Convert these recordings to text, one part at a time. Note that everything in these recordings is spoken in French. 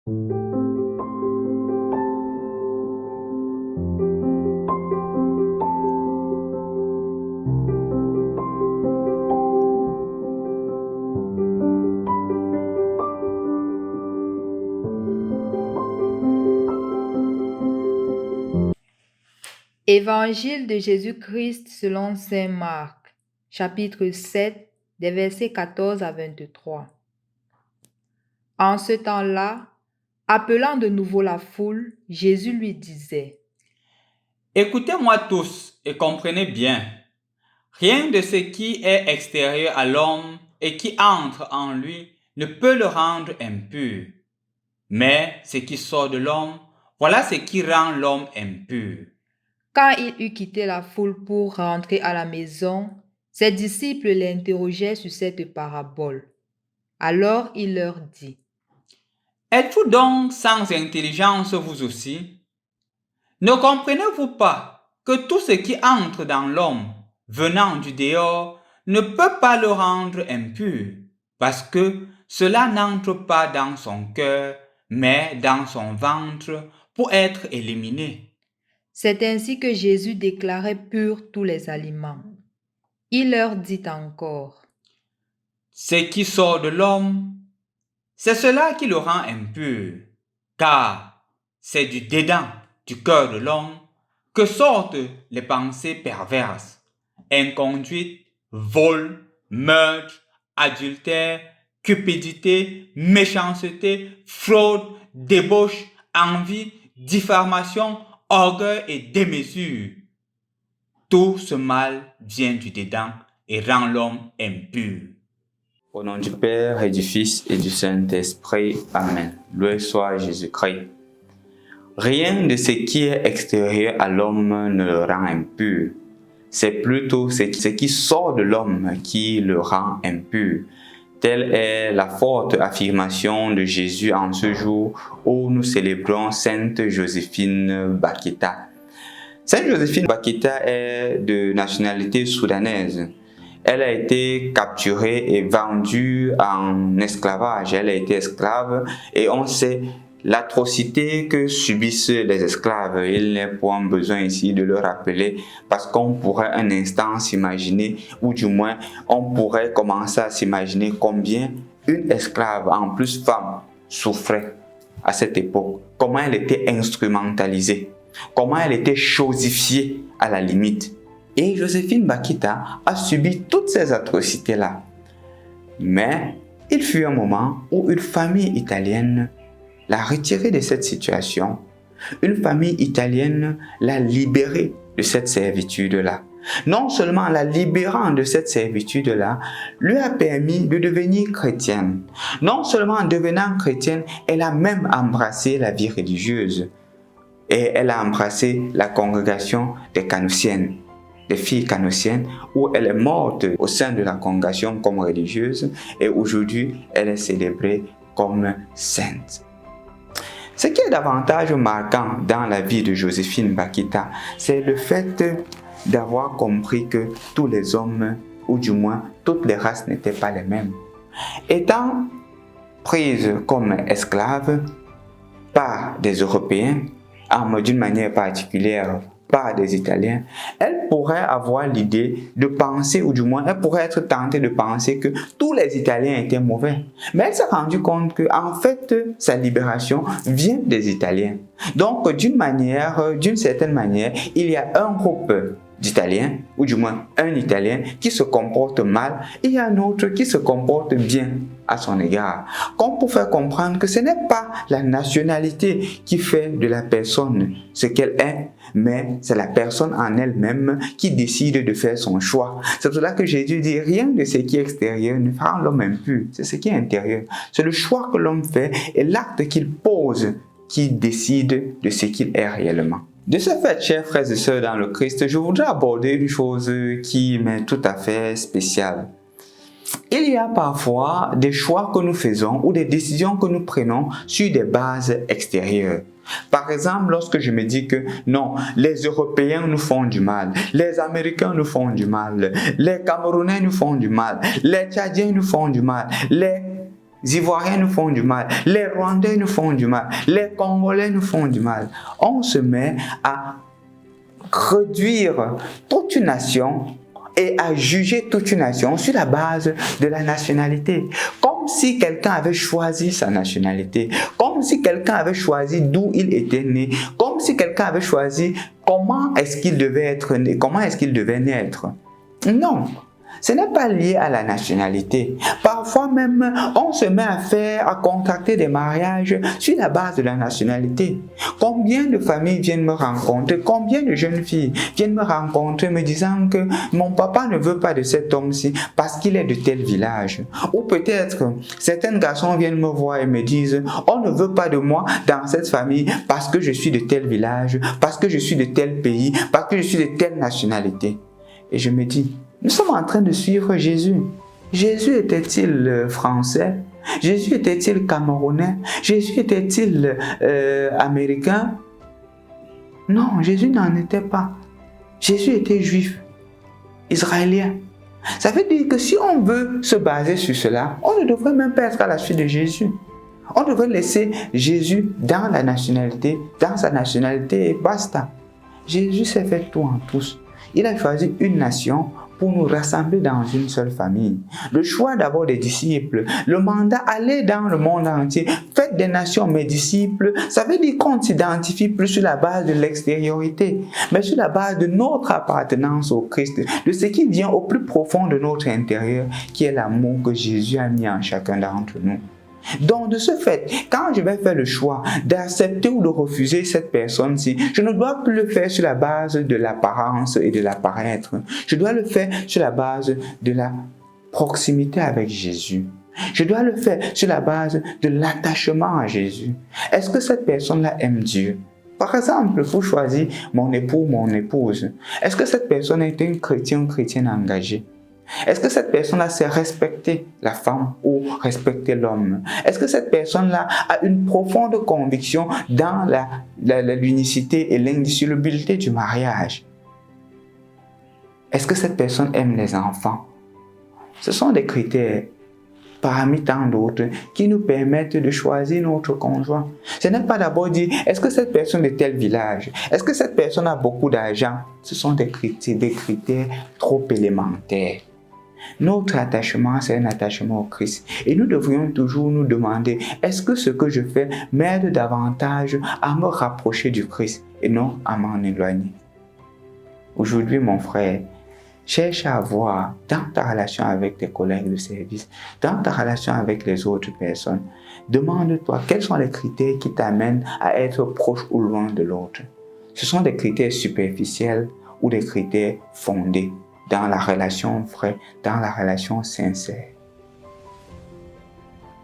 Évangile de Jésus-Christ selon saint Marc, chapitre 7, des versets 14 à 23. En ce temps-là, appelant de nouveau la foule, Jésus lui disait: Écoutez-moi tous et comprenez bien. Rien de ce qui est extérieur à l'homme et qui entre en lui ne peut le rendre impur. Mais ce qui sort de l'homme, voilà ce qui rend l'homme impur. Quand il eut quitté la foule pour rentrer à la maison, ses disciples l'interrogeaient sur cette parabole. Alors il leur dit: Êtes-vous donc sans intelligence vous aussi? Ne comprenez-vous pas que tout ce qui entre dans l'homme, venant du dehors, ne peut pas le rendre impur, parce que cela n'entre pas dans son cœur, mais dans son ventre pour être éliminé. C'est ainsi que Jésus déclarait purs tous les aliments. Il leur dit encore: Ce qui sort de l'homme, c'est cela qui le rend impur, car c'est du dedans du cœur de l'homme que sortent les pensées perverses, inconduite, vol, meurtre, adultère, cupidité, méchanceté, fraude, débauche, envie, diffamation, orgueil et démesure. Tout ce mal vient du dedans et rend l'homme impur. Au nom du Père et du Fils et du Saint-Esprit. Amen. Loué soit Jésus-Christ. Rien de ce qui est extérieur à l'homme ne le rend impur. C'est plutôt ce qui sort de l'homme qui le rend impur. Telle est la forte affirmation de Jésus en ce jour où nous célébrons Sainte Joséphine Bakhita. Sainte Joséphine Bakhita est de nationalité soudanaise. Elle a été capturée et vendue en esclavage. Elle a été esclave et on sait l'atrocité que subissent les esclaves. Il n'est point besoin ici de le rappeler parce qu'on pourrait un instant s'imaginer, ou du moins on pourrait commencer à s'imaginer combien une esclave, en plus femme, souffrait à cette époque. Comment elle était instrumentalisée, comment elle était chosifiée à la limite. Et Joséphine Bakhita a subi toutes ces atrocités-là. Mais il fut un moment où une famille italienne l'a retirée de cette situation. Une famille italienne l'a libérée de cette servitude-là. Non seulement en la libérant de cette servitude-là, lui a permis de devenir chrétienne. Non seulement en devenant chrétienne, elle a même embrassé la vie religieuse. Et elle a embrassé la congrégation des Canossiennes, des filles canossiennes, où elle est morte au sein de la congrégation comme religieuse et aujourd'hui elle est célébrée comme sainte. Ce qui est davantage marquant dans la vie de Joséphine Bakhita, c'est le fait d'avoir compris que tous les hommes, ou du moins toutes les races, n'étaient pas les mêmes. Étant prise comme esclave par des Européens, d'une manière particulière par des Italiens, elle pourrait avoir l'idée de penser, ou du moins elle pourrait être tentée de penser que tous les Italiens étaient mauvais. Mais elle s'est rendue compte que en fait sa libération vient des Italiens. Donc d'une certaine manière, il y a un groupe d'Italiens, ou du moins un Italien qui se comporte mal, et il y a un autre qui se comporte bien à son égard. Comme pour faire comprendre que ce n'est pas la nationalité qui fait de la personne ce qu'elle est, mais c'est la personne en elle-même qui décide de faire son choix. C'est pour cela que Jésus dit rien de ce qui est extérieur ne rend l'homme impur, c'est ce qui est intérieur. C'est le choix que l'homme fait et l'acte qu'il pose qui décide de ce qu'il est réellement. De ce fait, chers frères et sœurs dans le Christ, je voudrais aborder une chose qui m'est tout à fait spéciale. Il y a parfois des choix que nous faisons ou des décisions que nous prenons sur des bases extérieures. Par exemple, lorsque je me dis que non, les Européens nous font du mal, les Américains nous font du mal, les Camerounais nous font du mal, les Tchadiens nous font du mal, les Ivoiriens nous font du mal, les Rwandais nous font du mal, les Congolais nous font du mal. On se met à réduire toute une nation et à juger toute une nation sur la base de la nationalité. Comme si quelqu'un avait choisi sa nationalité, comme si quelqu'un avait choisi d'où il était né, comme si quelqu'un avait choisi comment est-ce qu'il devait être né, comment est-ce qu'il devait naître. Non, ce n'est pas lié à la nationalité. Parfois même, on se met à contracter des mariages sur la base de la nationalité. Combien de familles viennent me rencontrer, combien de jeunes filles viennent me rencontrer me disant que mon papa ne veut pas de cet homme-ci parce qu'il est de tel village. Ou peut-être certains garçons viennent me voir et me disent on ne veut pas de moi dans cette famille parce que je suis de tel village, parce que je suis de tel pays, parce que je suis de telle nationalité. Et je me dis, nous sommes en train de suivre Jésus. Jésus était-il français? Jésus était-il camerounais? Jésus était-il américain? Non, Jésus n'en était pas. Jésus était juif, israélien. Ça veut dire que si on veut se baser sur cela, on ne devrait même pas être à la suite de Jésus. On devrait laisser Jésus dans la nationalité, dans sa nationalité et basta. Jésus s'est fait tout en tous. Il a choisi une nation pour nous rassembler dans une seule famille. Le choix d'avoir des disciples, le mandat aller dans le monde entier, faites des nations mes disciples, ça veut dire qu'on ne s'identifie plus sur la base de l'extériorité, mais sur la base de notre appartenance au Christ, de ce qui vient au plus profond de notre intérieur, qui est l'amour que Jésus a mis en chacun d'entre nous. Donc, de ce fait, quand je vais faire le choix d'accepter ou de refuser cette personne-ci, je ne dois plus le faire sur la base de l'apparence et de l'apparaître. Je dois le faire sur la base de la proximité avec Jésus. Je dois le faire sur la base de l'attachement à Jésus. Est-ce que cette personne-là aime Dieu? Par exemple, pour choisir mon époux ou mon épouse, est-ce que cette personne est un chrétien ou une chrétienne engagée? Est-ce que cette personne-là sait respecter la femme ou respecter l'homme? Est-ce que cette personne-là a une profonde conviction dans l'unicité et l'indissolubilité du mariage? Est-ce que cette personne aime les enfants? Ce sont des critères parmi tant d'autres qui nous permettent de choisir notre conjoint. Ce n'est pas d'abord dire, est-ce que cette personne est de tel village? Est-ce que cette personne a beaucoup d'argent? Ce sont des critères trop élémentaires. Notre attachement, c'est un attachement au Christ. Et nous devrions toujours nous demander, est-ce que ce que je fais m'aide davantage à me rapprocher du Christ et non à m'en éloigner? Aujourd'hui, mon frère, cherche à voir dans ta relation avec tes collègues de service, dans ta relation avec les autres personnes, demande-toi quels sont les critères qui t'amènent à être proche ou loin de l'autre. Ce sont des critères superficiels ou des critères fondés dans la relation vraie, dans la relation sincère.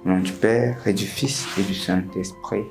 Au nom du Père et du Fils et du Saint-Esprit.